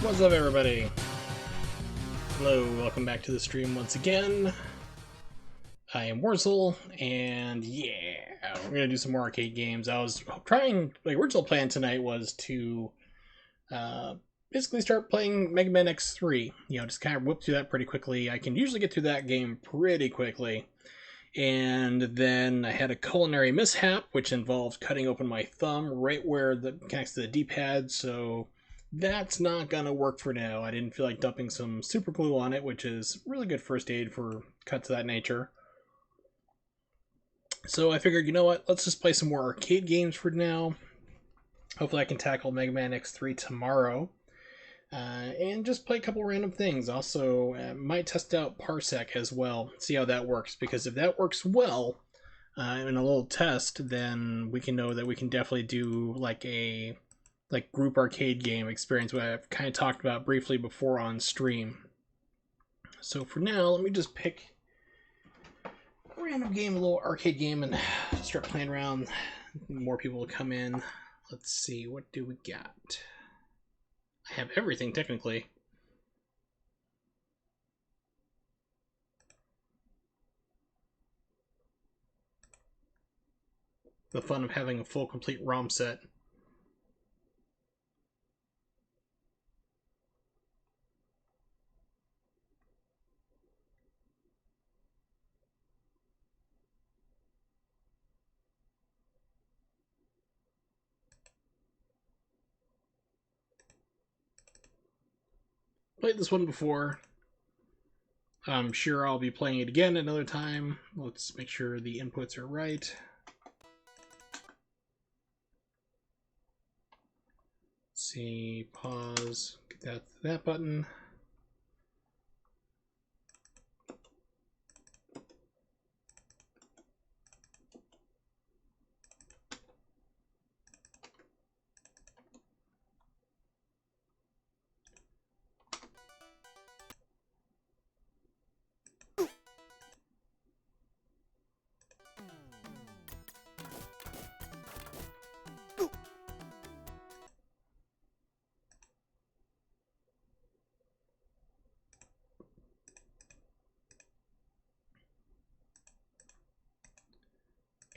What's up, everybody? Hello, welcome back to the stream once again. I am Wurzel, and yeah, we're gonna do some more arcade games. I was trying, my original plan tonight was to basically start playing Mega Man X3. You know, just kind of whip through that pretty quickly. I can usually get through that game pretty quickly. And then I had a culinary mishap, which involved cutting open my thumb right where it connects to the D-pad, so that's not gonna work for now. I didn't feel like dumping some super glue on it, which is really good first aid for cuts of that nature. So I figured, you know what, let's just play some more arcade games for now. Hopefully I can tackle Mega Man X3 tomorrow. And just play a couple random things. Also, might test out Parsec as well, see how that works, because if that works well in a little test, then we can know that we can definitely do like a group arcade game experience, what I've kind of talked about briefly before on stream. So for now, let me just pick a random game, a little arcade game, and start playing around. More people will come in. Let's see, what do we got? I have everything, technically. The fun of having a full, complete ROM set. Played this one before. I'm sure I'll be playing it again another time. Let's make sure the inputs are right. Let's see, pause, get that button.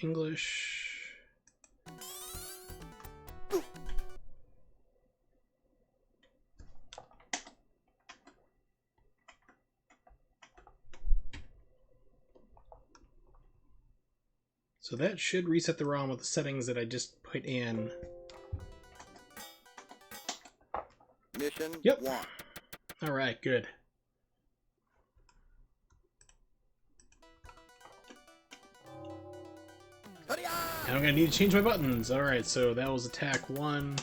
English. So that should reset the ROM with the settings that I just put in. Mission 1. Alright, good. Now I'm gonna need to change my buttons. Alright, so that was attack 1.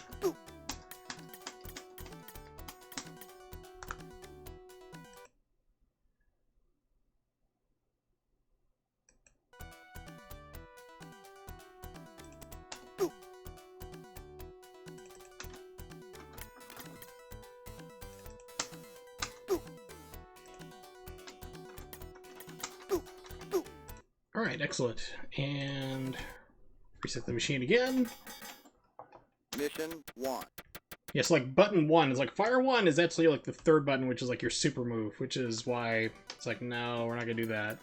Alright, excellent. And reset the machine again. Mission 1. Yes, like button 1 is like fire 1 is actually like the third button, which is like your super move, which is why it's like, no, we're not gonna do that.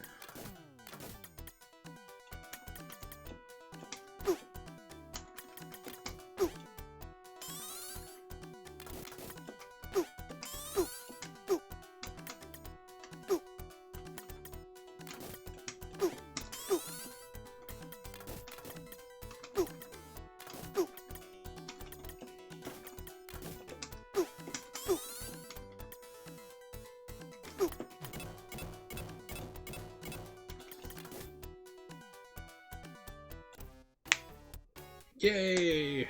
Yay!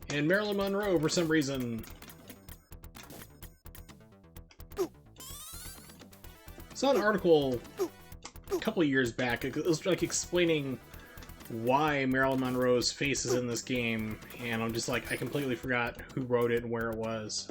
And Marilyn Monroe for some reason. I saw an article a couple of years back. It was like explaining why Marilyn Monroe's face is in this game, and I'm just like, I completely forgot who wrote it and where it was.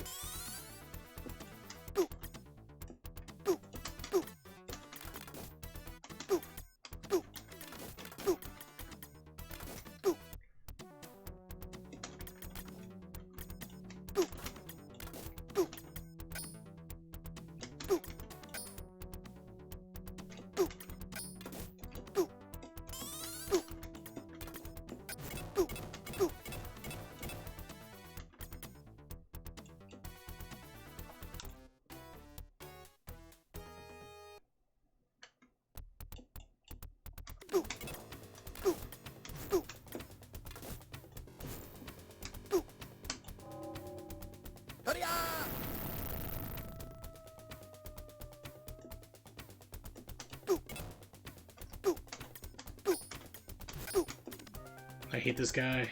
I hate this guy.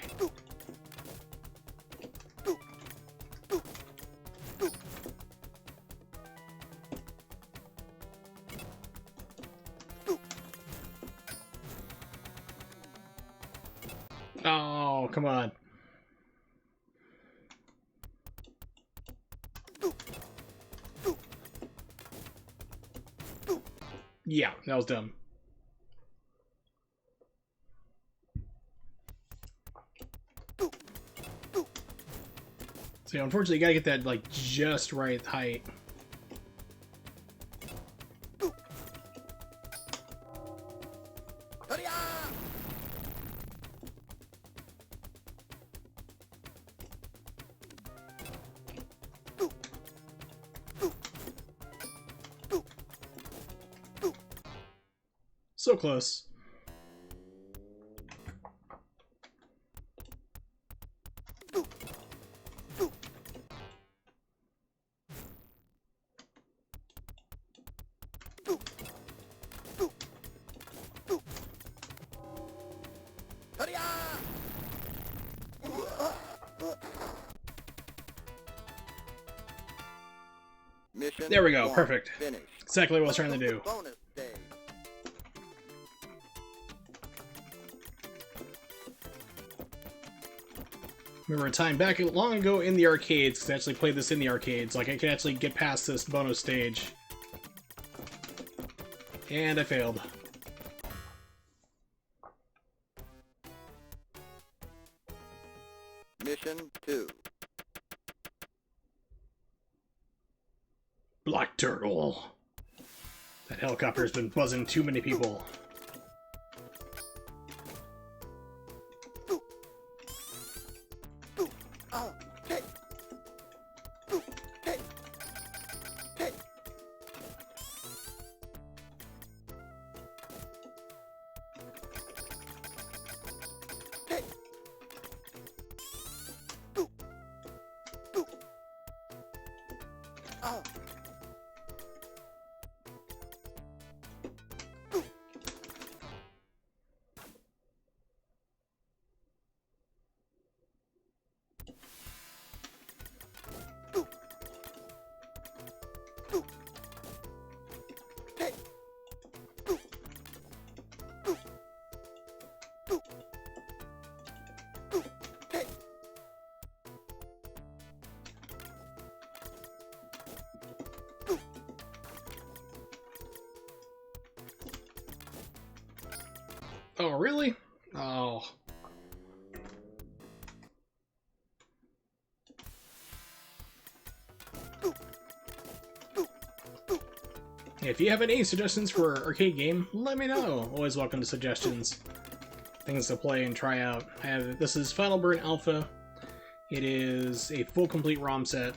Oh, come on. Yeah, that was dumb. So, yeah, unfortunately, you gotta get that, like, just right height. So close. Mission There we go, 1 perfect. finished. Exactly what I was trying to do. Bonus stage. Remember a time back long ago in the arcades, because I actually played this in the arcades, like I could actually get past this bonus stage. And I failed. Mission 2. Black Turtle. That helicopter's been buzzing too many people. Oh, really? Oh. If you have any suggestions for arcade game, let me know. Always welcome to suggestions. Things to play and try out. This is Final Burn Alpha. It is a full complete ROM set.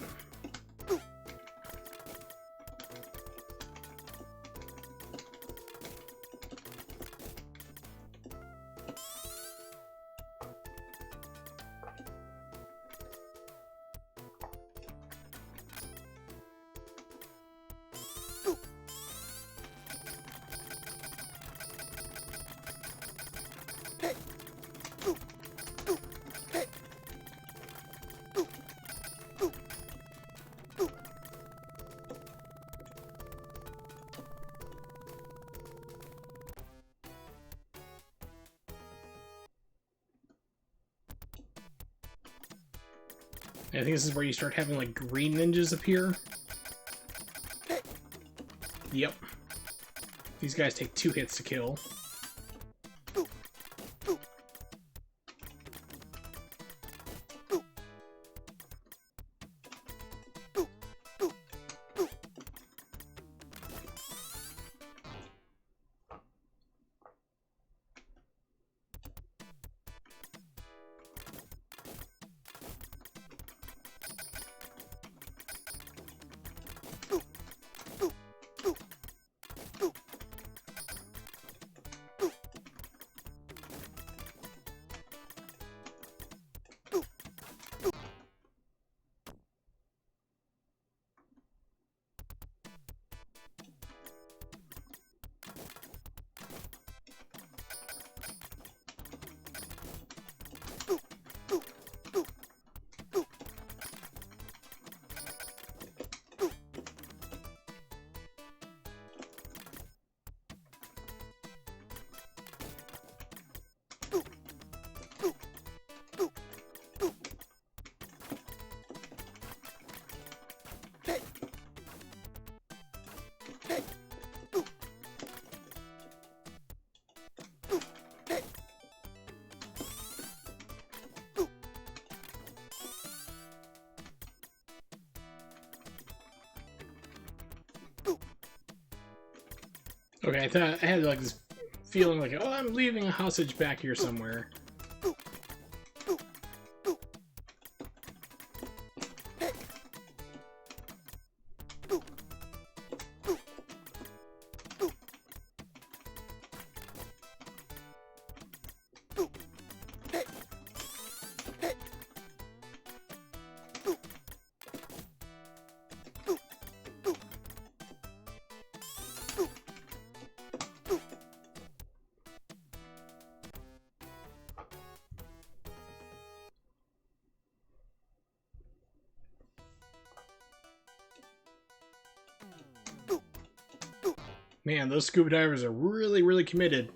I think this is where you start having, like, green ninjas appear. Yep. These guys take 2 hits to kill. Okay, I thought I had like this feeling like, oh, I'm leaving a hostage back here somewhere. Man, those scuba divers are really, really committed.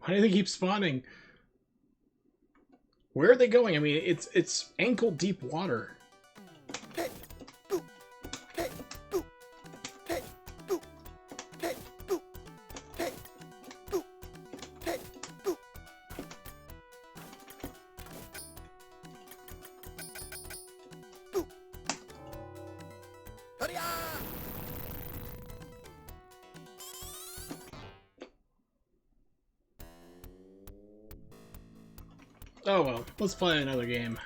Why do they keep spawning? Where are they going? I mean, it's ankle deep water. Oh well, let's play another game.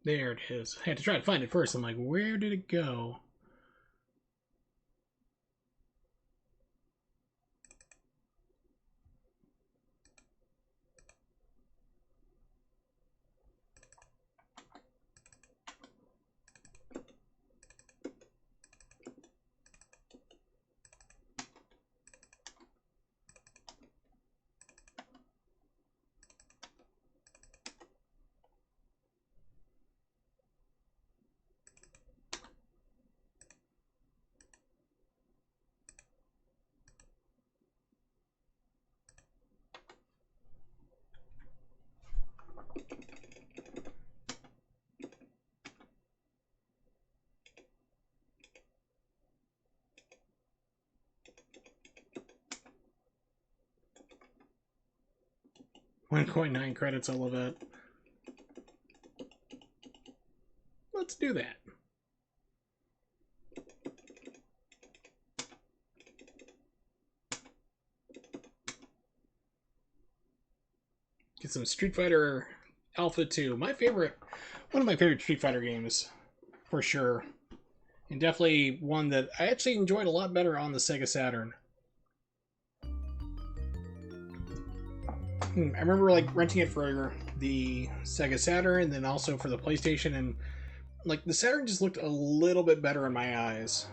There it is. I had to try to find it first. I'm like, where did it go? $1.9 credits, I love that. Let's do that. Get some Street Fighter Alpha 2. One of my favorite Street Fighter games, for sure. And definitely one that I actually enjoyed a lot better on the Sega Saturn. I remember like renting it for the Sega Saturn and then also for the PlayStation, and like the Saturn just looked a little bit better in my eyes.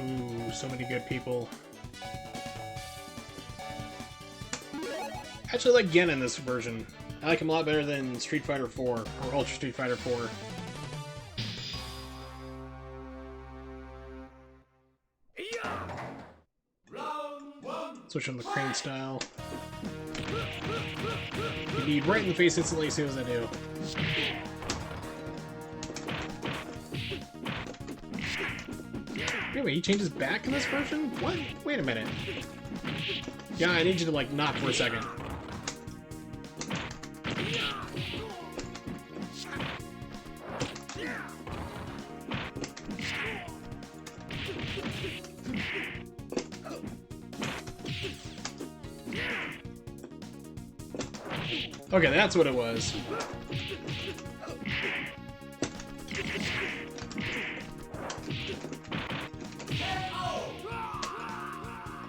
Ooh, so many good people. I actually like Gen in this version. I like him a lot better than Street Fighter 4, or Ultra Street Fighter 4. Switch on the crane style. You need right in the face instantly as soon as I do. Anyway, he changes back in this version? What? Wait a minute. Yeah, I need you to, like, knock for a second. Okay, that's what it was.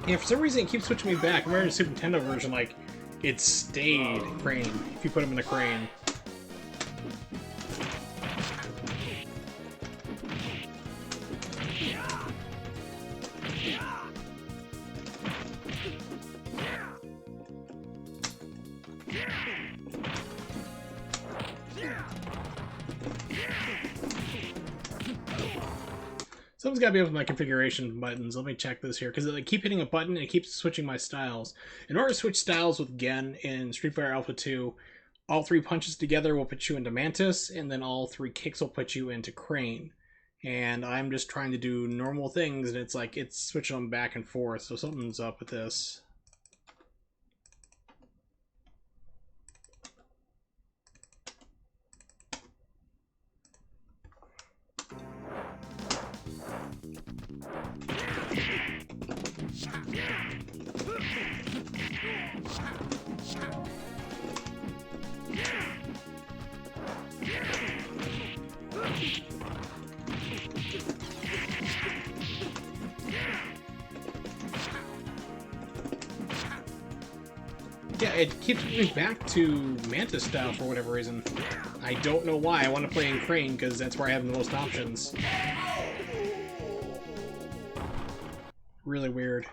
Yeah, for some reason it keeps switching me back. I'm wearing a Super Nintendo version, like, it stayed crane if you put him in a crane. Something's got to be up with my configuration buttons. Let me check this here, because I keep hitting a button and it keeps switching my styles. In order to switch styles with Gen in Street Fighter Alpha 2, all 3 punches together will put you into Mantis, and then all 3 kicks will put you into Crane. And I'm just trying to do normal things, and it's like it's switching them back and forth, so something's up with this. Yeah, it keeps moving back to Mantis style for whatever reason. I don't know why. I want to play in Crane because that's where I have the most options. Really weird.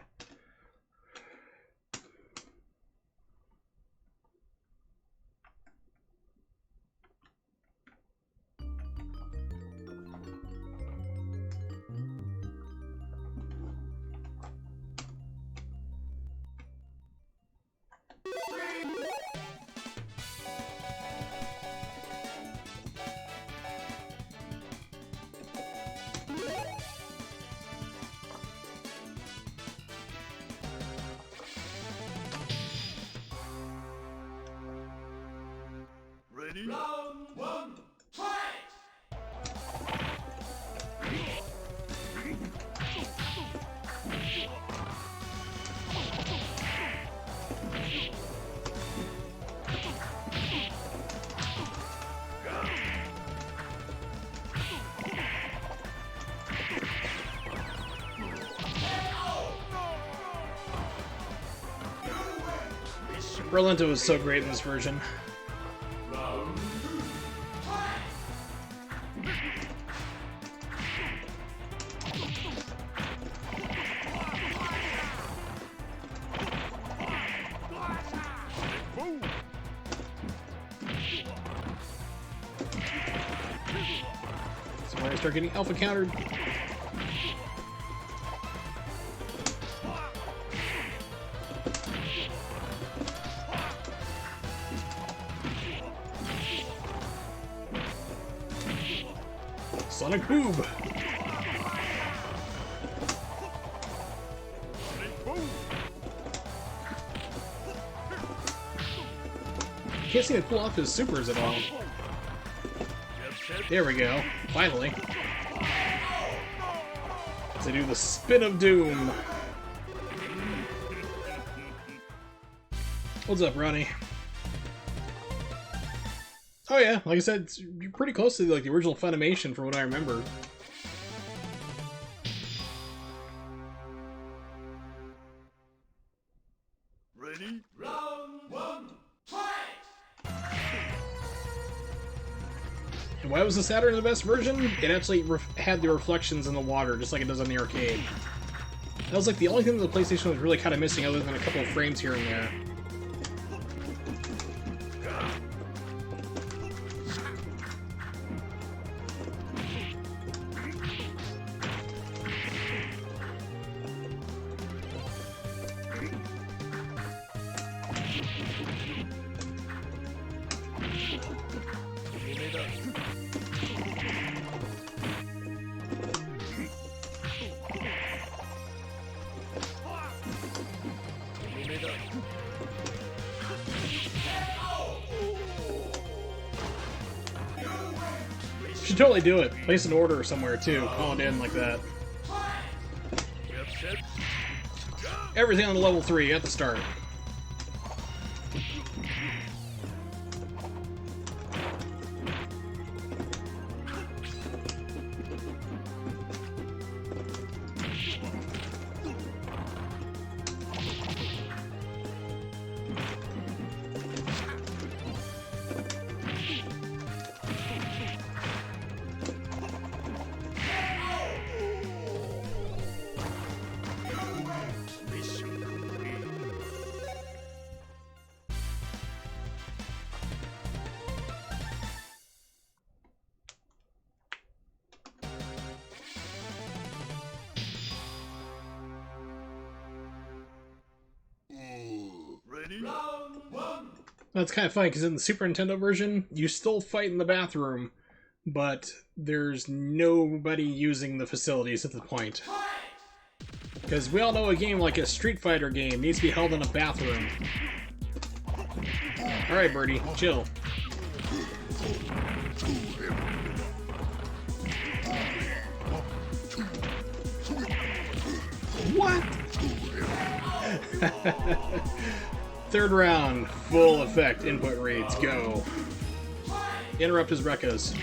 Ready? Round 1, fight! Rolento was so great in this version. So when I start getting alpha countered. Sonic Boob! Can't seem to pull off his supers at all. There we go. Finally. As I do the Spin of Doom. What's up, Ronnie? Oh yeah, like I said, it's pretty close to like the original Funimation from what I remember. Ready? Round 1, fight! Why was the Saturn the best version? It actually had the reflections in the water, just like it does on the arcade. That was like the only thing that the PlayStation was really kind of missing, other than a couple of frames here and there. Should totally do it. Place an order somewhere too. Call it in like that. Everything on level 3 at the start. Ready? Round 1. That's kind of funny, because in the Super Nintendo version, you still fight in the bathroom, but there's nobody using the facilities at the point. Because we all know a game like a Street Fighter game needs to be held in a bathroom. Alright, Birdie, chill. What? Third round, full effect input reads, go. Interrupt his Rekkas.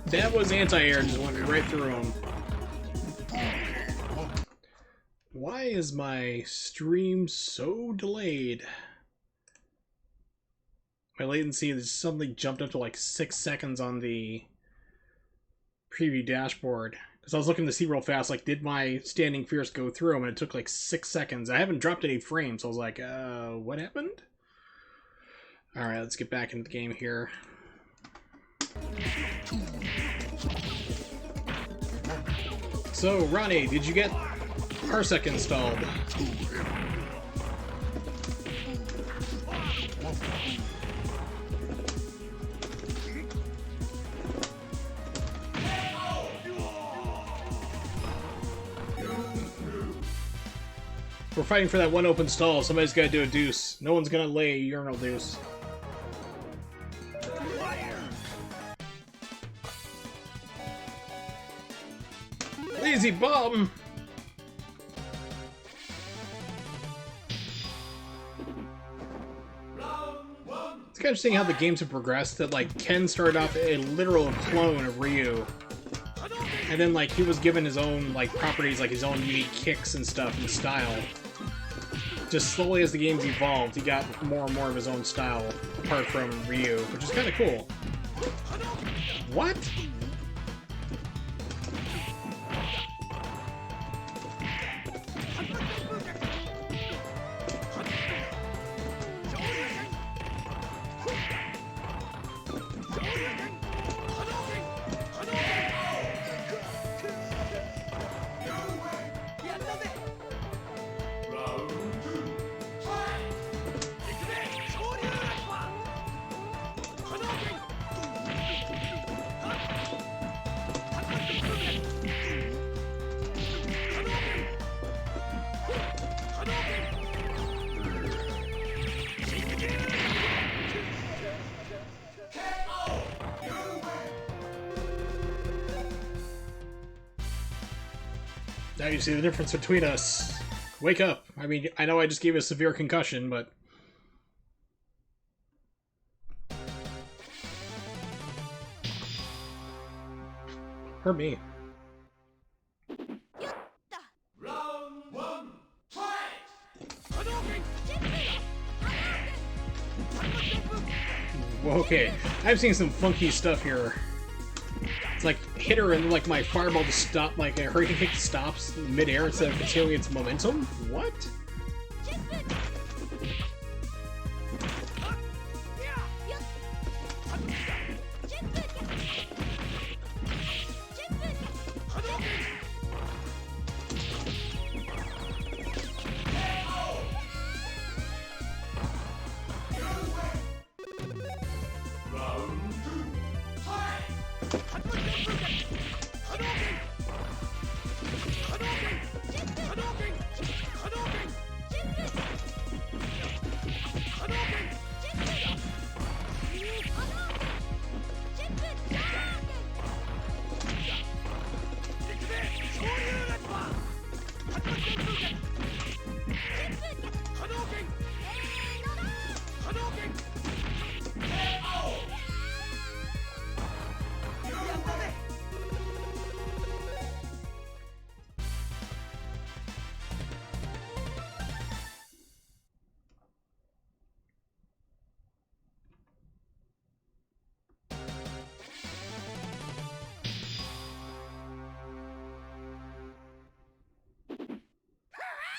That was anti-air, just went right through him. Why is my stream so delayed? My latency is suddenly jumped up to like 6 seconds on the preview dashboard. Because I was looking to see real fast, like, did my standing fierce go through him? And it took like 6 seconds. I haven't dropped any frames, so I was like, what happened? Alright, let's get back into the game here. So, Ronnie, did you get Parsec installed? We're fighting for that one open stall. Somebody's got to do a deuce. No one's going to lay a urinal deuce. Lazy bum! It's kind of interesting how the games have progressed, that like Ken started off a literal clone of Ryu. And then like he was given his own like properties, like his own unique kicks and stuff and style. Just slowly as the games evolved, he got more and more of his own style, apart from Ryu, which is kind of cool. What? Now you see the difference between us. Wake up. I mean, I know I just gave you a severe concussion, but... Or me. Round one, fight! Well, okay, I've seen some funky stuff here. It's like hit her and like my fireball just stop, like a hurricane kick stops mid-air instead of continuing its momentum? What?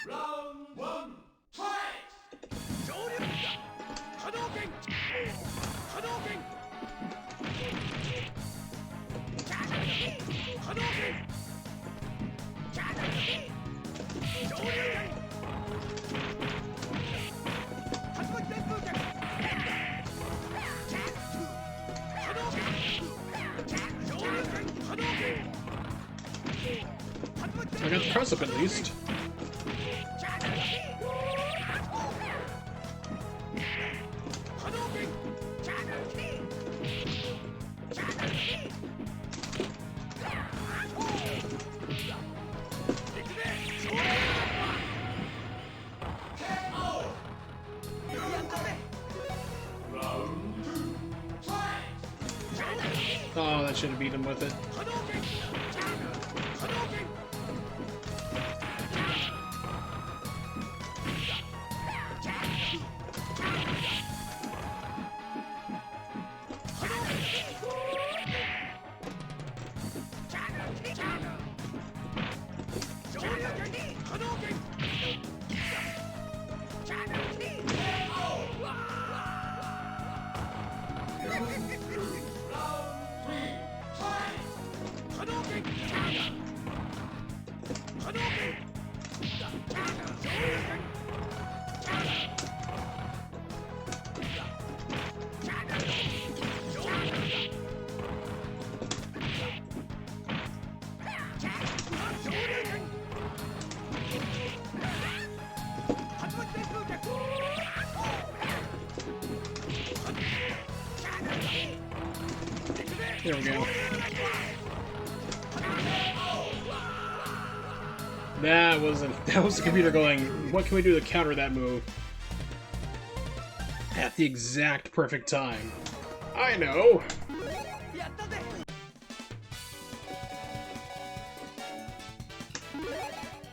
Round one, fight! I got the cross up at least. Oh, that should have beat him with it. There we go. That was the computer going, what can we do to counter that move? At the exact perfect time. I know!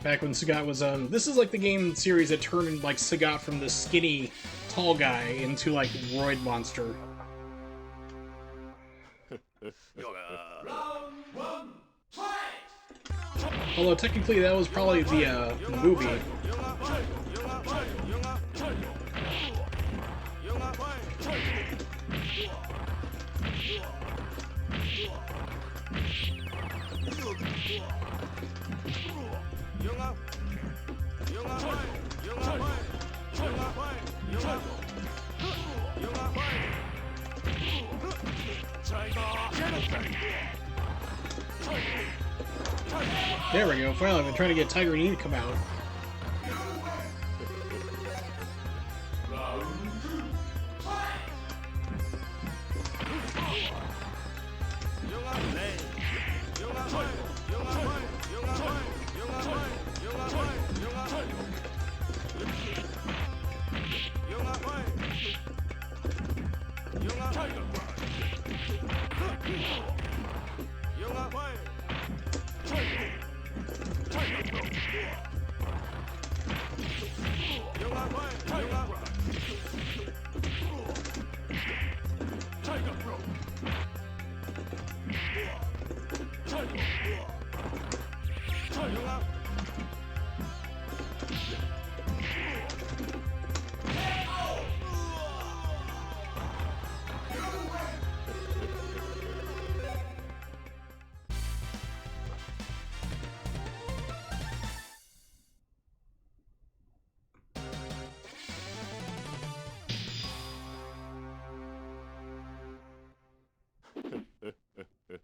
Back when Sagat was this is like the game series that turned like Sagat from the skinny tall guy into like Roid Monster. Round one, fight! Although technically that was probably the movie. There we go, finally I've been trying to get Tiger and E to come out.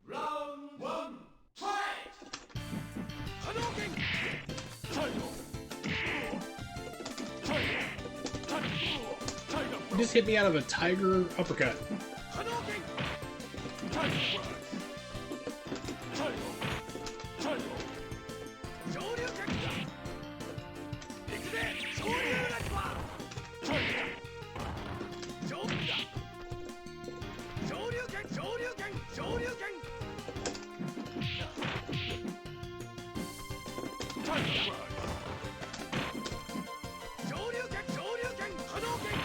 Round one, fight! Hadouken! You just hit me out of a tiger uppercut. Hadouken! Shoryuken! Ikide! Shoryuken! Shoryuken! Shoryuken! Shoryuken! Shoryuken! Shoryuken! Hadouken!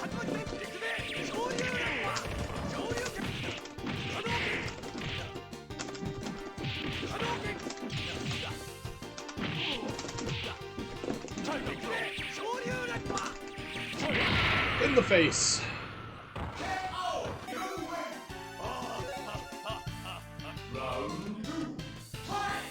Hadouken! Ikide! Shoryuken! Shoryuken! Hadouken! Hadouken! Ikide! Shoryuken! In the face. Round two, fight!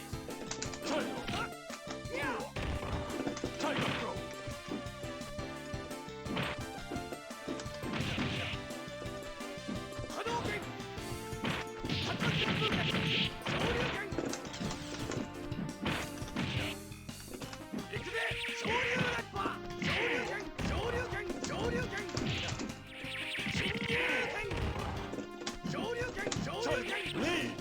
Hadouken! Shoryuken! Ikide! Shoryuken! Shoryuken! Shoryuken! Shoryuken! Shoryuken! Shoryuken! Shoryuken! Ikide!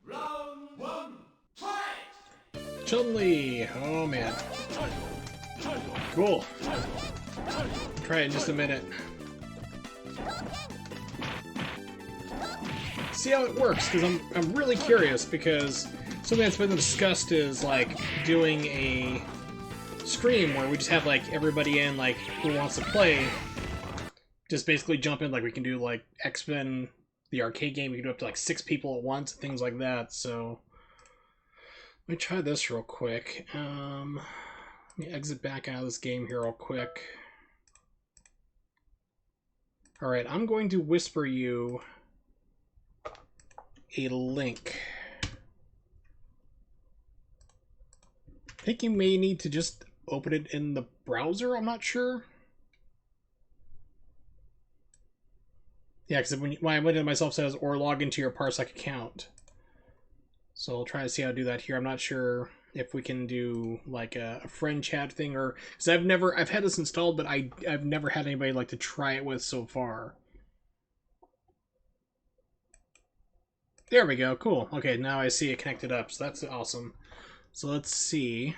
Round one, fight! Chun-Li. Oh man. Cool. Try it in just a minute. See how it works, because I'm really curious, because something that's been discussed is like doing a stream where we just have like everybody in, like who wants to play, just basically jump in, like we can do like X-Men, the arcade game, we can do up to like 6 people at once, things like that. So let me try this real quick. Let me exit back out of this game here real quick. Alright, I'm going to whisper you a link. I think you may need to just open it in the browser, I'm not sure. Yeah, because when I went in myself, it says, or log into your Parsec account. So I'll try to see how to do that here. I'm not sure if we can do like a friend chat thing, or because I've had this installed, but I've never had anybody like to try it with so far. There we go. Cool. Okay, now I see it connected up, so that's awesome. So let's see.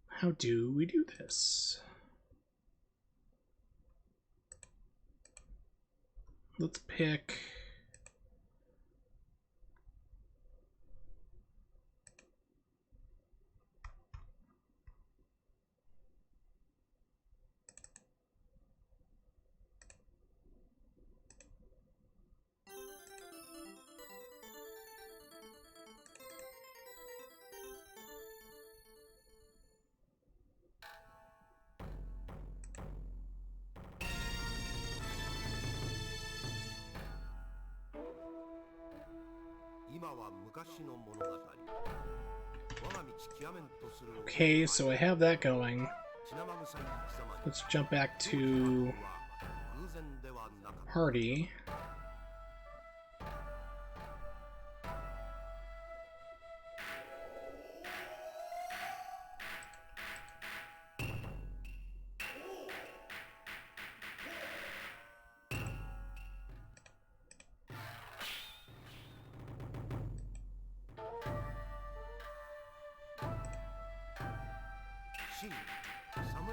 How do we do this? Let's pick... Okay, so I have that going. Let's jump back to party.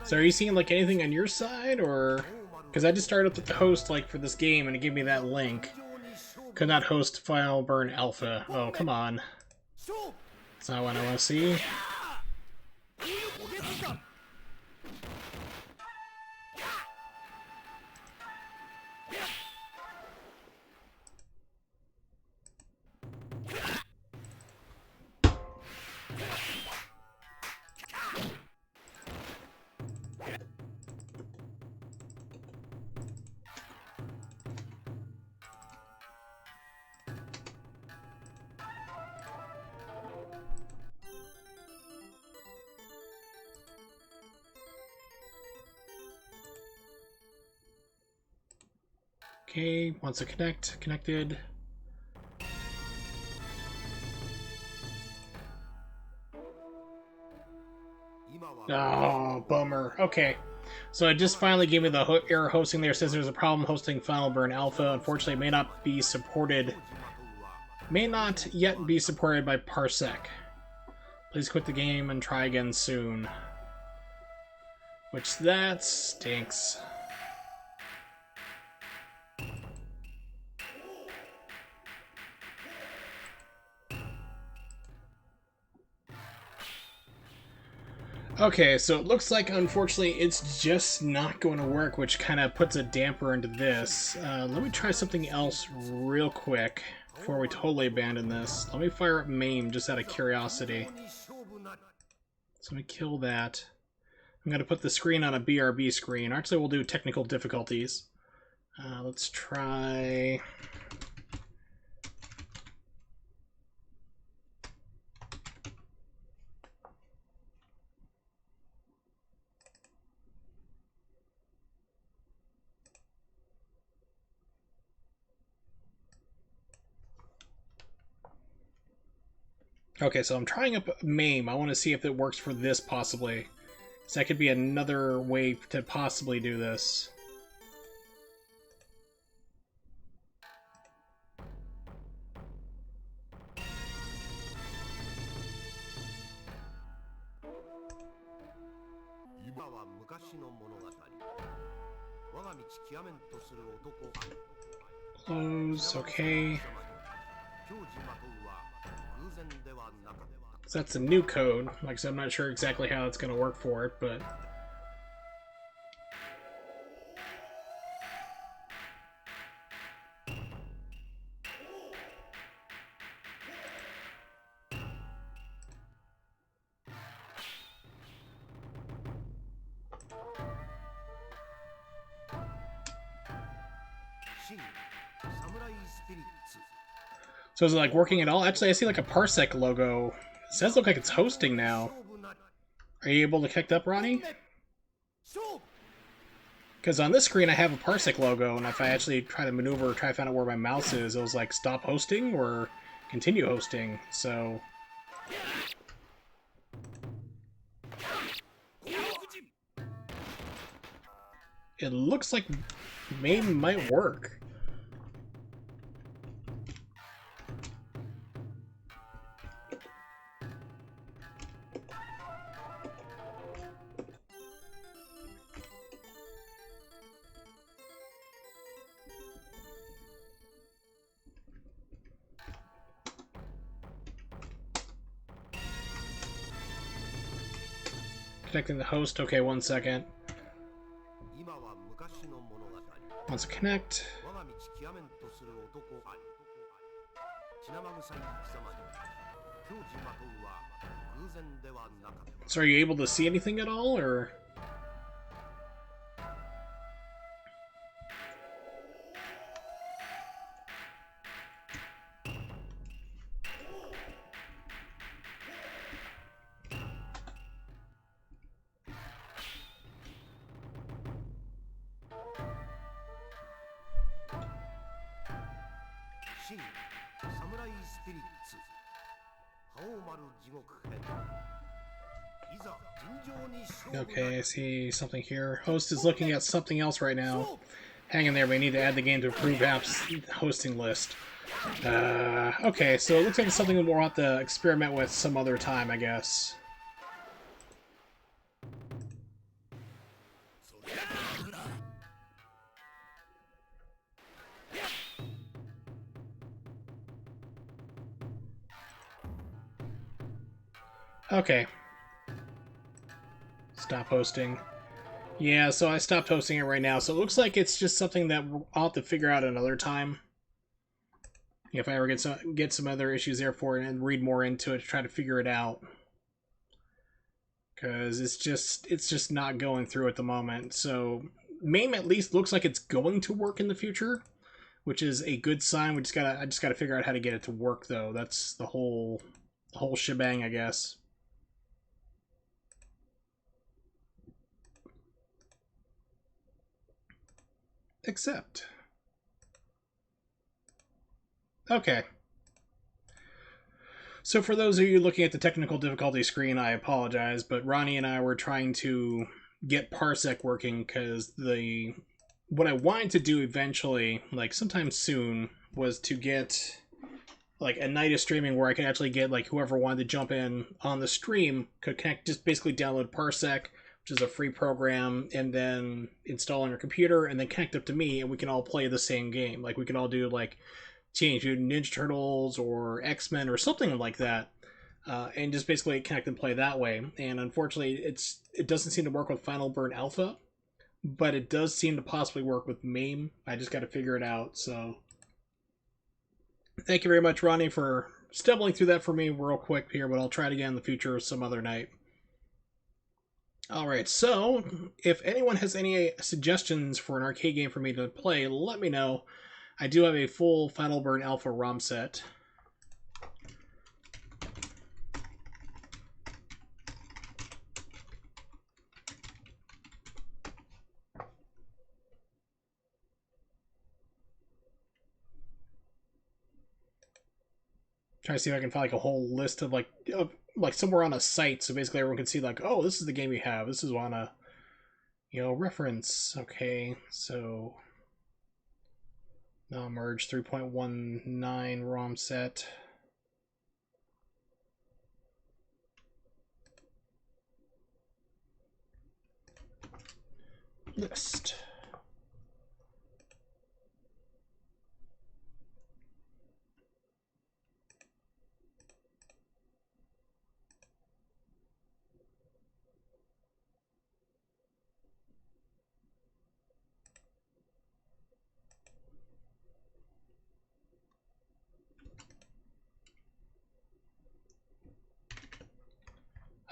So are you seeing like anything on your side, or because I just started up with the host like for this game and it gave me that link. Could not host file burn alpha. Oh, come on. That's not what I want to see. Okay, wants to connect. Connected. Oh, bummer. Okay. So it just finally gave me the error hosting there. It says there's a problem hosting Final Burn Alpha. Unfortunately, it may not be supported. May not yet be supported by Parsec. Please quit the game and try again soon. Which, that stinks. Okay, so it looks like, unfortunately, it's just not going to work, which kind of puts a damper into this. Let me try something else real quick before we totally abandon this. Let me fire up MAME just out of curiosity. So let me kill that. I'm going to put the screen on a BRB screen. Actually, we'll do technical difficulties. Let's try... Okay, so I'm trying up MAME. I want to see if it works for this, possibly. So that could be another way to possibly do this. Close, okay. So that's a new code. Like I said, I'm not sure exactly how it's going to work for it, but... So is it like working at all? Actually, I see like a Parsec logo. It does look like it's hosting now. Are you able to connect up, Ronnie? Because on this screen I have a Parsec logo, and if I actually try to maneuver or try to find out where my mouse is, it was like stop hosting or continue hosting, so... It looks like MAME might work. Connecting the host. Okay, 1 second. Wants to connect. So are you able to see anything at all, or? Okay, I see something here. Host is looking at something else right now. Hang in there, we need to add the game to approved apps hosting list. Okay, so it looks like it's something that we'll have to experiment with some other time, I guess. Okay. Stop hosting. Yeah, so I stopped hosting it right now, so it looks like it's just something that I'll have to figure out another time. If I ever get some other issues there for it and read more into it to try to figure it out. Because it's just not going through at the moment. So MAME at least looks like it's going to work in the future, which is a good sign. I just gotta figure out how to get it to work though. That's the whole shebang, I guess. Accept. Okay. So for those of you looking at the technical difficulty screen, I apologize, but Ronnie and I were trying to get Parsec working because what I wanted to do eventually, like sometime soon, was to get like a night of streaming where I could actually get like whoever wanted to jump in on the stream could connect, just basically download Parsec, which is a free program, and then install on your computer, and then connect up to me, and we can all play the same game. Like we can all do like Teenage Mutant Ninja Turtles or X-Men or something like that, and just basically connect and play that way. And unfortunately, it doesn't seem to work with Final Burn Alpha, but it does seem to possibly work with MAME. I just got to figure it out. So thank you very much, Ronnie, for stumbling through that for me real quick here, but I'll try it again in the future some other night. Alright, so if anyone has any suggestions for an arcade game for me to play, let me know. I do have a full Final Burn Alpha ROM set. Trying to see if I can find like a whole list of like somewhere on a site, so basically everyone can see like, oh, this is the game you have. This is on a reference. Okay, so now merge 3.19 ROM set. List.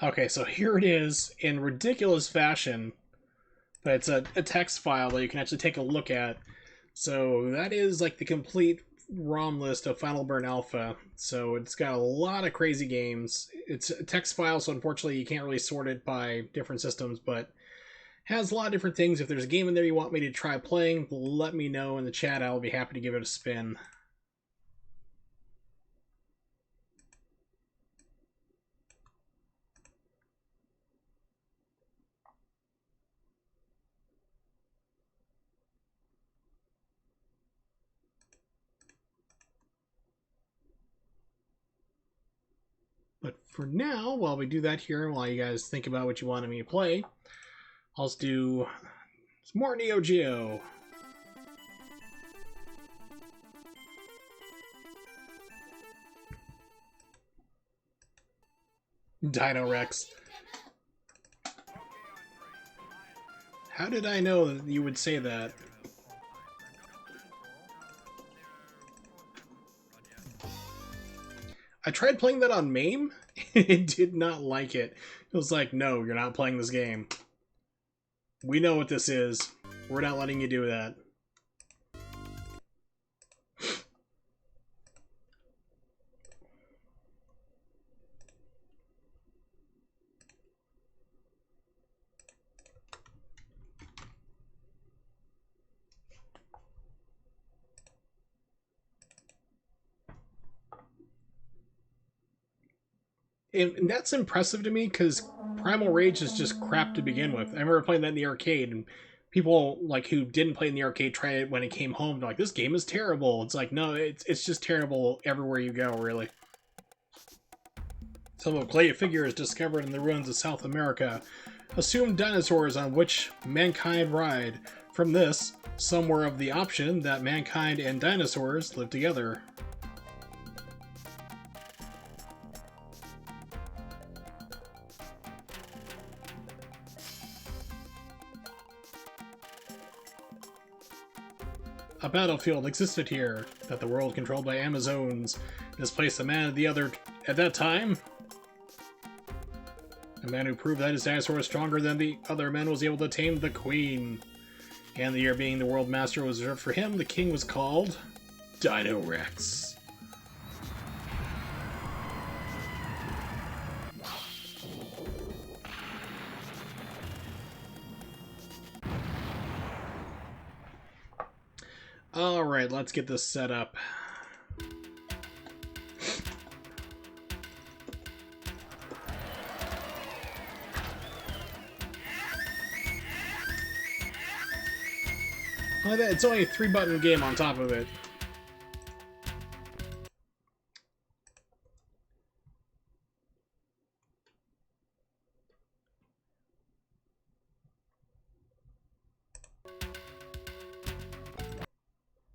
Okay, so here it is in ridiculous fashion, but it's a text file that you can actually take a look at. So that is like the complete ROM list of Final Burn Alpha. So it's got a lot of crazy games. It's a text file, so unfortunately you can't really sort it by different systems, but has a lot of different things. If there's a game in there you want me to try playing, let me know in the chat. I'll be happy to give it a spin. But for now, while we do that here, while you guys think about what you wanted me to play, I'll just do some more Neo Geo. Dino Rex. How did I know that you would say that? I tried playing that on MAME. It did not like it. It was like, no, you're not playing this game. We know what this is. We're not letting you do that. And that's impressive to me because Primal Rage is just crap to begin with. I remember playing that in the arcade, and people like who didn't play in the arcade tried it when it came home. They're like, "This game is terrible." It's like, no, it's just terrible everywhere you go, really. Some of clay figures discovered in the ruins of South America assumed dinosaurs on which mankind ride. From this, some were of the option that mankind and dinosaurs live together. A battlefield existed here, that the world controlled by Amazons. This placed a man at that time. A man who proved that his dinosaur was stronger than the other men was able to tame the queen. And the year being the world master was reserved for him, the king was called Dino Rex. Alright, let's get this set up. It's only a 3-button game on top of it.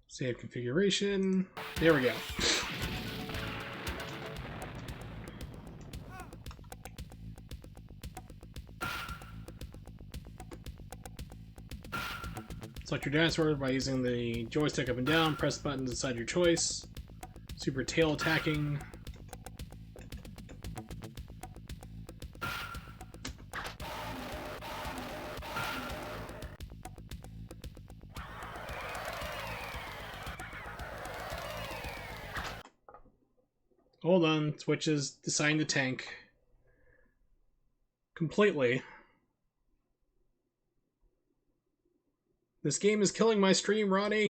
Save configuration. There we go. Select your dinosaur by using the joystick up and down. Press the buttons inside your choice. Super tail attacking. Hold on, Twitch is deciding to tank completely. This game is killing my stream, Ronnie.